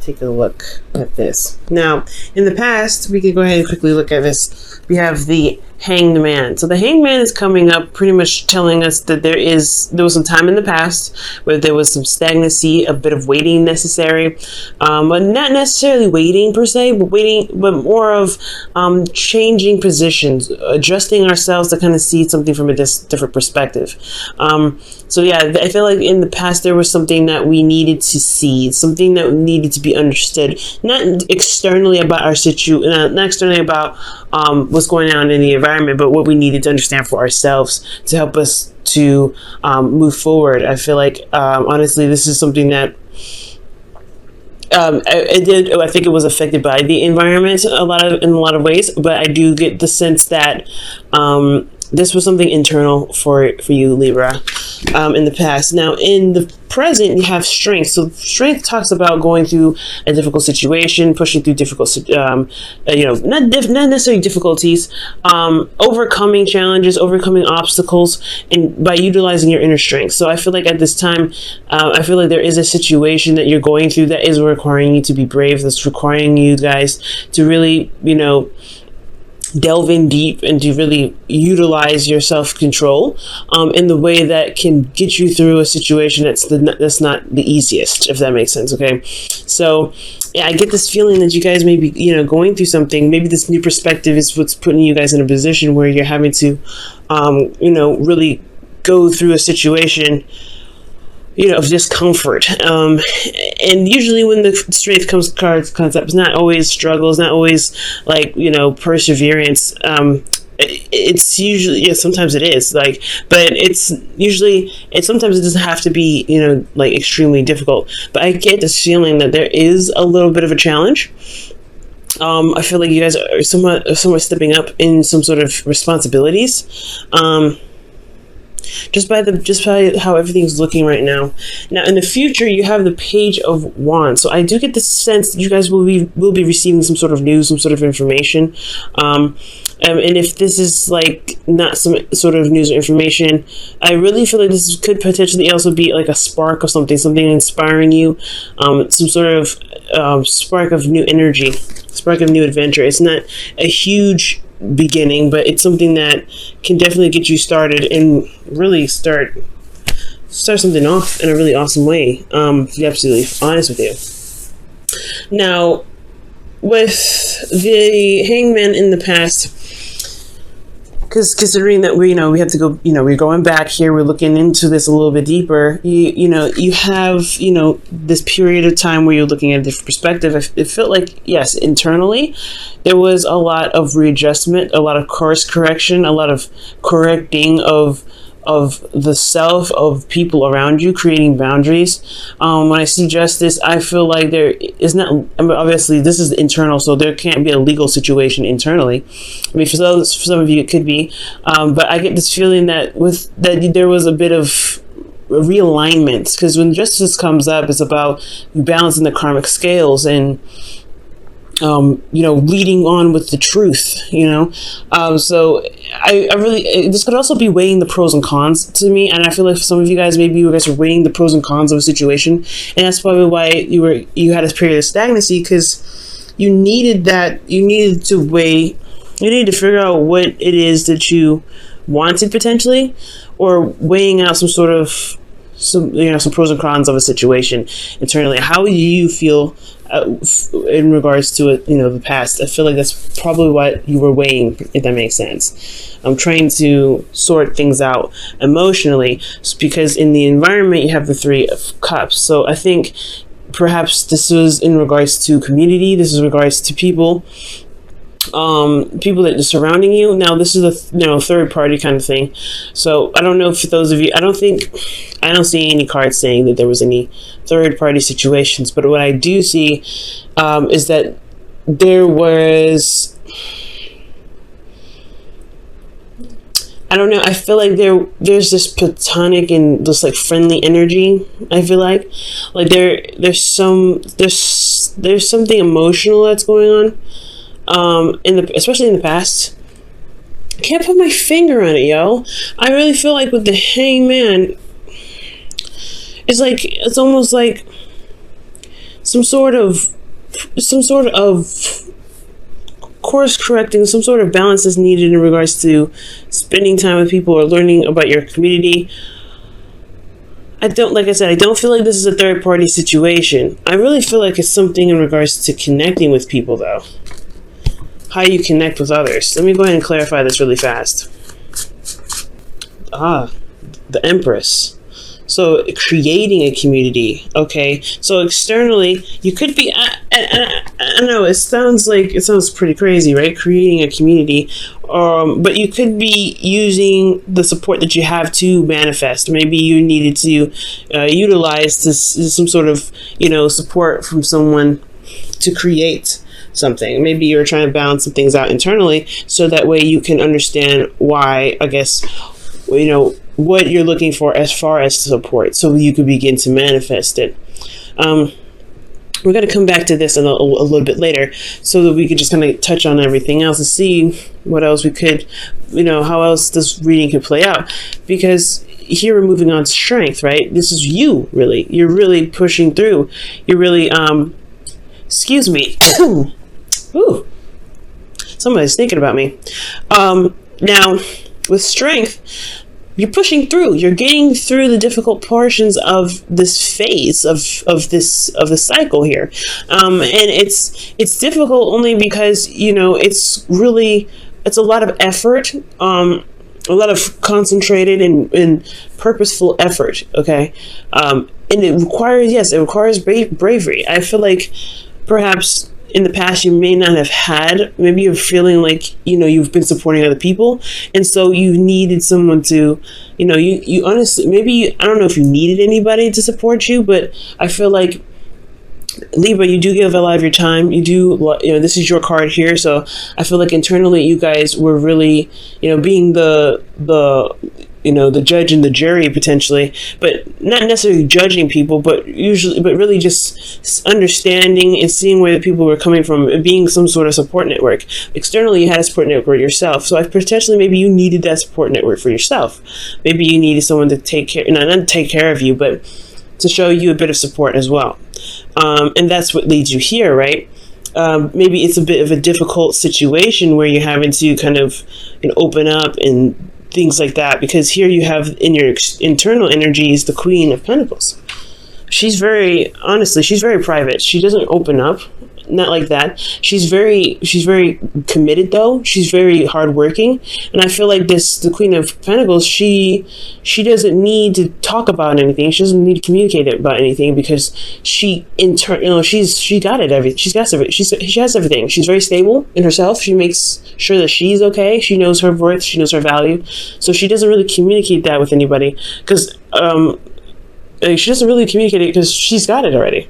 take a look at this. Now, in the past, we can go ahead and quickly look at this. We have the Hanged Man. So the Hanged Man is coming up, pretty much telling us that there was some time in the past where there was some stagnancy, a bit of waiting necessary, but not necessarily waiting per se, but more of changing positions, adjusting ourselves to kind of see something from a different perspective. So yeah, I feel like in the past there was something that we needed to see, something that needed to be understood, not externally about our situation, not externally about what's going on in the environment, but what we needed to understand for ourselves to help us to move forward. I feel like honestly, this is something that I think it was affected by the environment in a lot of ways, but I do get the sense that this was something internal for you, Libra, in the past. Now, in the present, you have strength. So strength talks about going through a difficult situation, pushing through difficult, not necessarily difficulties, overcoming challenges, overcoming obstacles, and by utilizing your inner strength. So I feel like at this time, I feel like there is a situation that you're going through that is requiring you to be brave, that's requiring you guys to really, delve in deep and to really utilize your self-control in the way that can get you through a situation that's not the easiest, if that makes sense. Okay, so yeah, I get this feeling that you guys may be going through something. Maybe this new perspective is what's putting you guys in a position where you're having to really go through a situation of discomfort. And usually when the strength comes up, it's not always struggles, not always like, perseverance. It's usually, sometimes it is but sometimes it doesn't have to be, extremely difficult. But I get this feeling that there is a little bit of a challenge. I feel like you guys are somewhat stepping up in some sort of responsibilities. Just by how everything's looking right now. Now, in the future, you have the Page of Wands. So I do get the sense that you guys will be receiving some sort of news, some sort of information. And if this is not some sort of news or information, I really feel like this could potentially also be like a spark of something inspiring you, some sort of spark of new energy, spark of new adventure. It's not a huge beginning, but it's something that can definitely get you started and really start something off in a really awesome way, to be absolutely honest with you. Now, with the Hangman in the past, because considering that we have to go, we're going back here, we're looking into this a little bit deeper, you have this period of time where you're looking at a different perspective. It felt like, yes, internally there was a lot of readjustment, a lot of course correction, a lot of correcting of the self, of people around you, creating boundaries. When I see justice, I feel like there is not, obviously this is internal, so there can't be a legal situation internally. I mean, for some of you it could be, but I get this feeling that there was a bit of realignment, because when justice comes up, it's about balancing the karmic scales and leading on with the truth, so I really, this could also be weighing the pros and cons to me. And I feel like for some of you guys, maybe you guys are weighing the pros and cons of a situation. And that's probably why you had this period of stagnancy, because you needed to figure out what it is that you wanted potentially, or weighing out some pros and cons of a situation internally. How do you feel in regards to it, the past? I feel like that's probably what you were weighing, if that makes sense. I'm trying to sort things out emotionally, because in the environment you have the Three of Cups. So I think perhaps this was in regards to community, this is in regards to people that are surrounding you. Now this is a third party kind of thing, so I don't know if those of you, I don't see any cards saying that there was any third party situations, but what I do see is that there was, I don't know, I feel like there's this platonic and this friendly energy. I feel like there's something emotional that's going on, especially in the past. I can't put my finger on it, yo. I really feel like with the Hangman, it's almost like some sort of course correcting, some sort of balance is needed in regards to spending time with people or learning about your community. Like I said, I don't feel like this is a third party situation. I really feel like it's something in regards to connecting with people, though. How you connect with others. Let me go ahead and clarify this really fast. The Empress. So creating a community. Okay, so externally you could be I know it sounds pretty crazy, right? Creating a community, but you could be using the support that you have to manifest. Maybe you needed to utilize some sort of support from someone to create something. Maybe you're trying to balance some things out internally, so that way you can understand why, I guess, what you're looking for as far as support, so you could begin to manifest it. We're going to come back to this a little bit later, so that we could just kind of touch on everything else and see what else we could, how else this reading could play out. Because here we're moving on to strength, right? This is you, really. You're really pushing through. You're really, excuse me. Ooh, somebody's thinking about me. Now, with strength, you're pushing through. You're getting through the difficult portions of this phase of the cycle here, and it's difficult only because it's a lot of effort, a lot of concentrated and purposeful effort. Okay, and it requires bravery. I feel like perhaps in the past you may not have had, maybe you're feeling like you've been supporting other people, and so you needed someone to you honestly, maybe I don't know if you needed anybody to support you, but I feel like, Libra, you do give a lot of your time. You do, this is your card here, so I feel like internally you guys were really being the judge and the jury potentially, but not necessarily judging people, but really just understanding and seeing where the people were coming from and being some sort of support network. Externally, you had a support network yourself, so potentially maybe you needed that support network for yourself. Maybe you needed someone to take care, not to take care of you, but to show you a bit of support as well. And that's what leads you here, right? Maybe it's a bit of a difficult situation where you're having to kind of open up and things like that, because here you have in your internal energies the Queen of Pentacles. She's very private. She doesn't open up, not like that. She's very committed, though. She's very hardworking, and I feel like the Queen of Pentacles, she doesn't need to talk about anything. She doesn't need to communicate about anything, because she got it. She has everything. She's very stable in herself. She makes sure that she's okay. She knows her worth. She knows her value. So she doesn't really communicate that with anybody, because she doesn't really communicate it because she's got it already.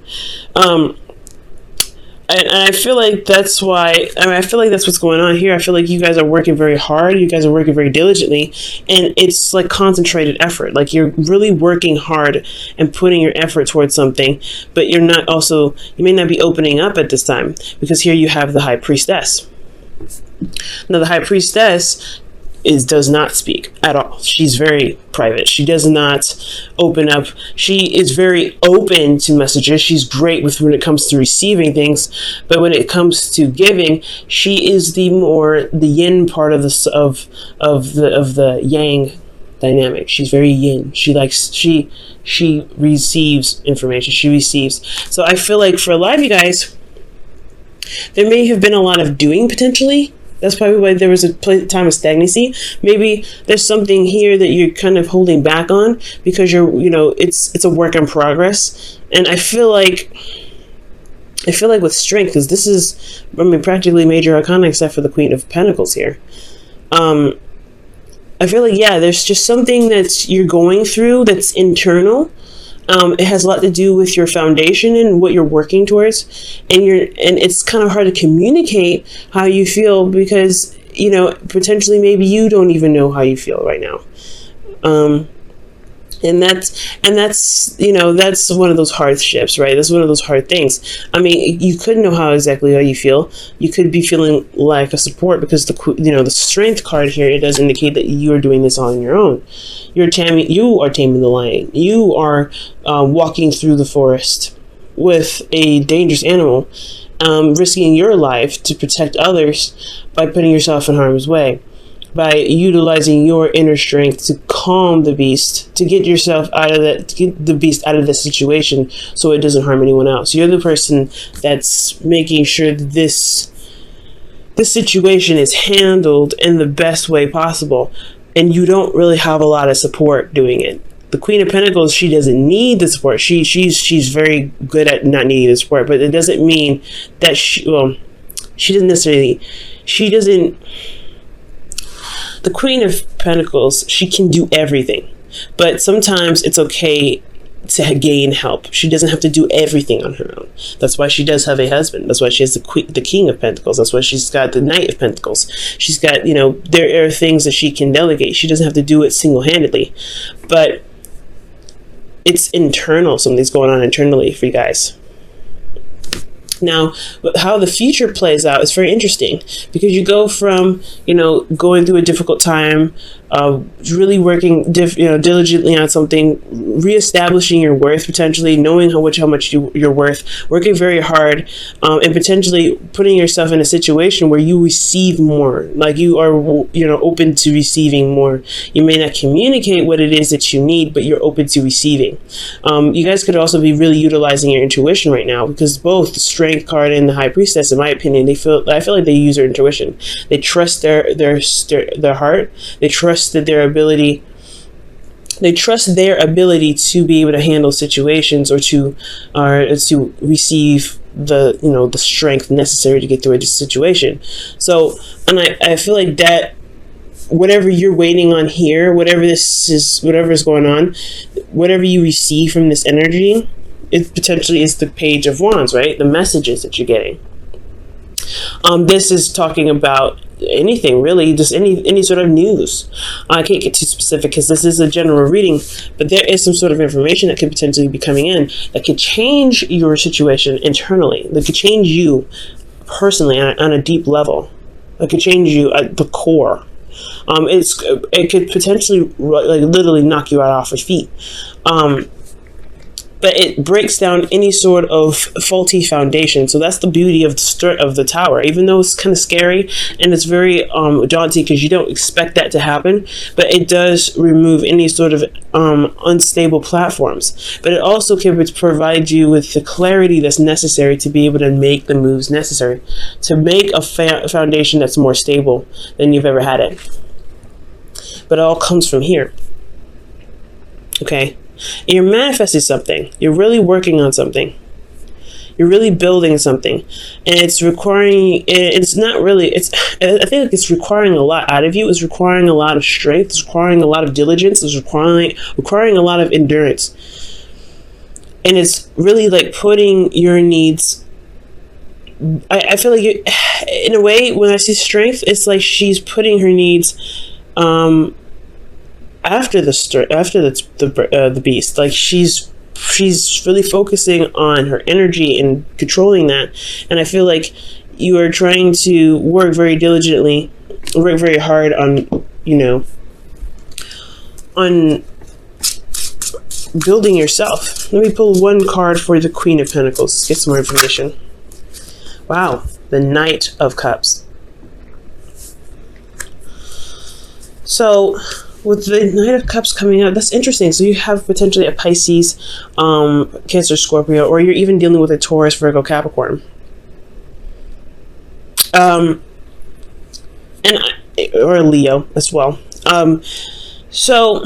And I feel like that's why, I feel like that's what's going on here. I feel like you guys are working very hard. You guys are working very diligently, and it's like concentrated effort. Like you're really working hard and putting your effort towards something, but you may not be opening up at this time, because here you have the High Priestess. Now the High Priestess does not speak at all. She's very private. She does not open up. She is very open to messages. She's great when it comes to receiving things, but when it comes to giving, she is the yin part of the yang dynamic. She's very yin. She receives information. She receives. So I feel like for a lot of you guys, there may have been a lot of doing potentially. That's probably why there was a time of stagnancy. Maybe there's something here that you're kind of holding back on, because it's a work in progress. And I feel like with strength, because this is, practically major arcana except for the Queen of Pentacles here. I feel like, there's just something that you're going through that's internal. It has a lot to do with your foundation and what you're working towards, and it's kind of hard to communicate how you feel, because potentially maybe you don't even know how you feel right now, and that's one of those hardships, right? That's one of those hard things. You could know how you feel. You could be feeling lack of support, because the Strength card here, it does indicate that you are doing this on your own. You are taming the lion. You are walking through the forest. with a dangerous animal, risking your life to protect others by putting yourself in harm's way, by utilizing your inner strength to calm the beast, to get yourself out of that, to get the beast out of the situation so it doesn't harm anyone else. You're the person that's making sure that this situation is handled in the best way possible, and you don't really have a lot of support doing it. The Queen of Pentacles, she doesn't need the support. She's very good at not needing the support, but it doesn't mean that she doesn't necessarily, the Queen of Pentacles, she can do everything, but sometimes it's okay to gain help. She doesn't have to do everything on her own. That's why she does have a husband. That's why she has the King of Pentacles. That's why she's got the Knight of Pentacles. She's got, there are things that she can delegate. She doesn't have to do it single-handedly, but it's internal. Something's going on internally for you guys. Now, how the future plays out is very interesting, because you go from, going through a difficult time, really working, diligently on something, reestablishing your worth, potentially knowing how much you're worth, working very hard, and potentially putting yourself in a situation where you receive more, like you are, open to receiving more. You may not communicate what it is that you need, but you're open to receiving. You guys could also be really utilizing your intuition right now, because both the Strength card and the High Priestess, in my opinion, I feel like they use their intuition. They trust their heart. They trust their ability to be able to handle situations, or to receive the strength necessary to get through a situation. So, and I feel like that whatever you're waiting on here, whatever is going on, whatever you receive from this energy, it potentially is the Page of Wands, right? The messages that you're getting. This is talking about anything, really, just any sort of news. I can't get too specific because this is a general reading, but there is some sort of information that could potentially be coming in that could change your situation internally. That could change you personally on a deep level. That could change you at the core. It could potentially, like, literally knock you out off your feet. But it breaks down any sort of faulty foundation. So that's the beauty of the Tower. Even though it's kind of scary and it's very daunting, because you don't expect that to happen, but it does remove any sort of unstable platforms. But it also can provide you with the clarity that's necessary to be able to make the moves necessary to make a foundation that's more stable than you've ever had it. But it all comes from here. Okay? You're manifesting something. You're really working on something. You're really building something, and it's requiring. It's not really. I think it's requiring a lot out of you. It's requiring a lot of strength. It's requiring a lot of diligence. It's requiring a lot of endurance, and it's really like putting your needs. I feel like in a way, when I see strength, it's like she's putting her needs. After the beast, like she's really focusing on her energy and controlling that, and I feel like you are trying to work very diligently, work very hard on on building yourself. Let me pull one card for the Queen of Pentacles. Let's get some more information. Wow, the Knight of Cups. So, with the Knight of Cups coming out, that's interesting. So you have potentially a Pisces, Cancer, Scorpio, or you're even dealing with a Taurus, Virgo, Capricorn. Or a Leo as well. So,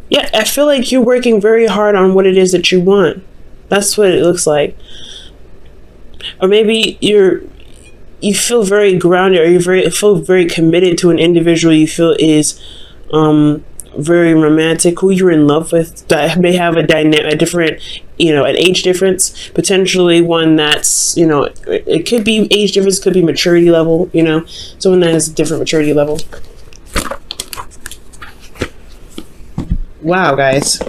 yeah, I feel like you're working very hard on what it is that you want. That's what it looks like. Or maybe you feel very grounded, or you feel very committed to an individual you feel is very romantic, who you're in love with, that may have a different, an age difference, potentially one that's, it could be age difference, could be maturity level, someone that has a different maturity level. Wow, guys.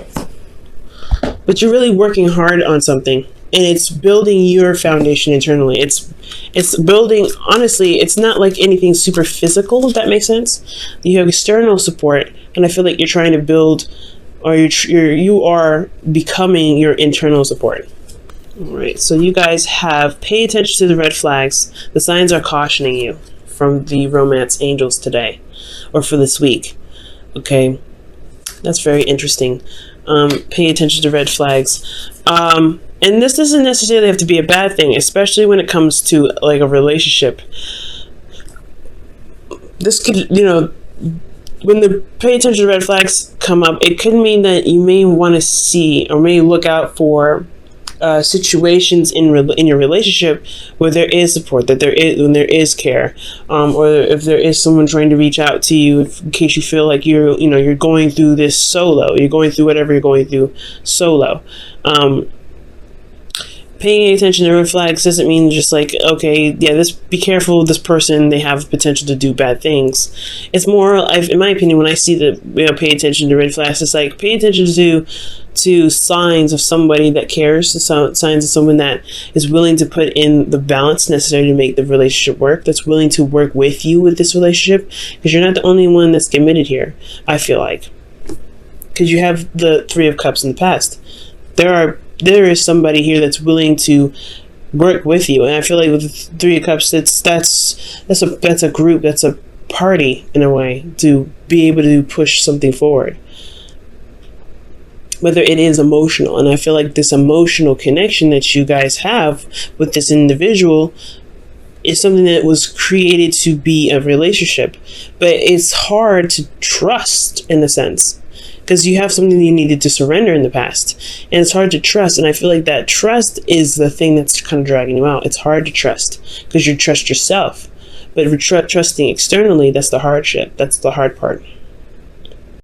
But you're really working hard on something. And it's building your foundation internally. It's building, honestly, it's not like anything super physical, if that makes sense. You have external support, and I feel like you're trying to build or you are becoming your internal support. All right, so you guys have pay attention to the red flags. The signs are cautioning you from the romance angels today, or for this week. Okay, that's very interesting. Pay attention to red flags. And this doesn't necessarily have to be a bad thing, especially when it comes to like a relationship. This could, when the pay attention to red flags come up, it could mean that you may want to see or may look out for situations in your relationship where there is support, when there is care, or if there is someone trying to reach out to you in case you feel like you're going through this solo, you're going through whatever you're going through solo. Paying attention to red flags doesn't mean just like, okay, yeah, be careful with this person, they have potential to do bad things. It's more, in my opinion, when I see pay attention to red flags, it's like pay attention to signs of somebody that cares, signs of someone that is willing to put in the balance necessary to make the relationship work, that's willing to work with you with this relationship, because you're not the only one that's committed here, I feel like. Because you have the Three of Cups in the past. There is somebody here that's willing to work with you, and I feel like with the Three of Cups, that's a group, that's a party in a way to be able to push something forward. Whether it is emotional, and I feel like this emotional connection that you guys have with this individual is something that was created to be a relationship, but it's hard to trust in a sense. Because you have something you needed to surrender in the past. And it's hard to trust. And I feel like that trust is the thing that's kind of dragging you out. It's hard to trust because you trust yourself. But if you're trusting externally, that's the hardship. That's the hard part.